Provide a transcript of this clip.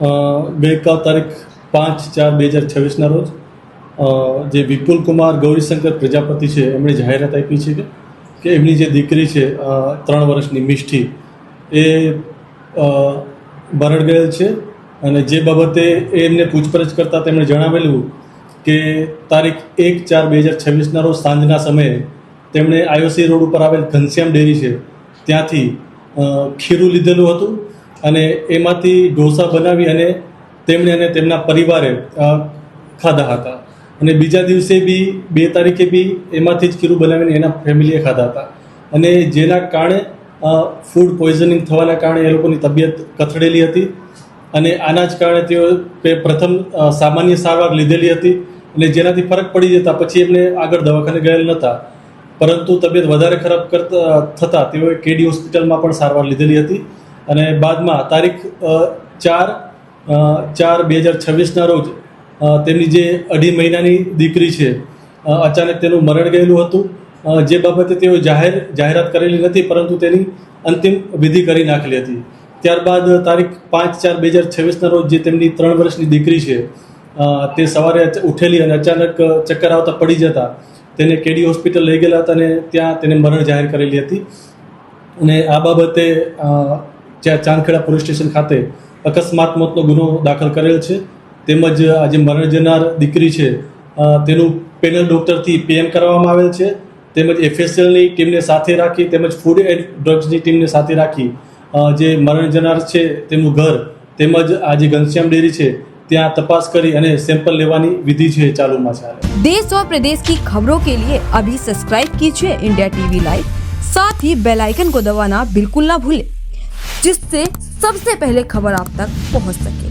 ગઈકાલ તારીખ 5/4/2026 રોજ જે વિપુલ કુમાર ગૌરીશંકર પ્રજાપતિ છે એમણે જાહેરાત આપી છે કે એમની જે દીકરી છે 3 વર્ષની મિષ્ઠી એ મરણ ગયેલ છે. અને જે બાબતે એમને પૂછપરછ કરતાં તેમણે જણાવેલું કે તારીખ 1/4/2026 રોજ સાંજના સમયે તેમણે આઈઓસી રોડ ઉપર આવેલ ઘનશ્યામ ડેરી છે ત્યાંથી ખીરું લીધેલું હતું અને એમાંથી ઢોસા બનાવી અને તેમણે અને તેમના પરિવારે ખાધા હતા. અને બીજા દિવસે બી 2 તારીખે બી એમાંથી જ ખીરું બનાવીને એના ફેમિલીએ ખાધા હતા. અને જેના કારણે ફૂડ પોઈઝનિંગ થવાના કારણે એ લોકોની તબિયત કથળેલી હતી અને આના જ કારણે તેઓ પ્રથમ સામાન્ય સારવાર લીધેલી હતી અને જેનાથી ફરક પડી જતા પછી એમને આગળ દવાખાને ગયેલ નહોતા, પરંતુ તબિયત વધારે ખરાબ થતાં તેઓએ કેડી હોસ્પિટલમાં પણ સારવાર લીધેલી હતી. અને બાદમાં તારીખ 4/4/2026 રોજ તેમની જે 2.5 મહિનાની દીકરી છે અચાનક તેનું મરણ ગયેલું હતું, જે બાબતે તેઓ જાહેરાત કરેલી નથી, પરંતુ તેની અંતિમ વિધિ કરી નાખેલી હતી. ત્યારબાદ તારીખ 5/4/2026 રોજ જે તેમની 3 વર્ષની દીકરી છે તે સવારે ઉઠેલી અને અચાનક ચક્કર આવતા પડી જતા તેને કેડી હોસ્પિટલ લઈ ગયેલા હતા અને ત્યાં તેને મરણ જાહેર કરેલી હતી. અને આ બાબતે જ્યાં ચાંદખેડા પોલીસ સ્ટેશન ખાતે અકસ્માત મોતનો ગુનો દાખલ કરેલ છે. તેમજ આ જે મરણ જનાર દીકરી છે તેનું પેનલ ડૉક્ટરથી PM કરવામાં આવેલ છે. તેમજ FSLની ટીમને સાથે રાખી તેમજ ફૂડ એન્ડ ડ્રગ્સની ટીમને સાથે રાખી જે મરણ જનાર છે તેમનું ઘર તેમજ આ જે ઘનશ્યામ ડેરી છે ત્યાં તપાસ કરી અને સેમ્પલ લેવાની વિધિ છે ચાલુમાં છે. देश और प्रदेश की खबरों के लिए अभी सब्सक्राइब कीजिए इंडिया टीवी लाइव, साथ ही बेल आइकन को दबाना बिल्कुल ना भूलें, जिससे सबसे पहले खबर आप तक पहुंच सके.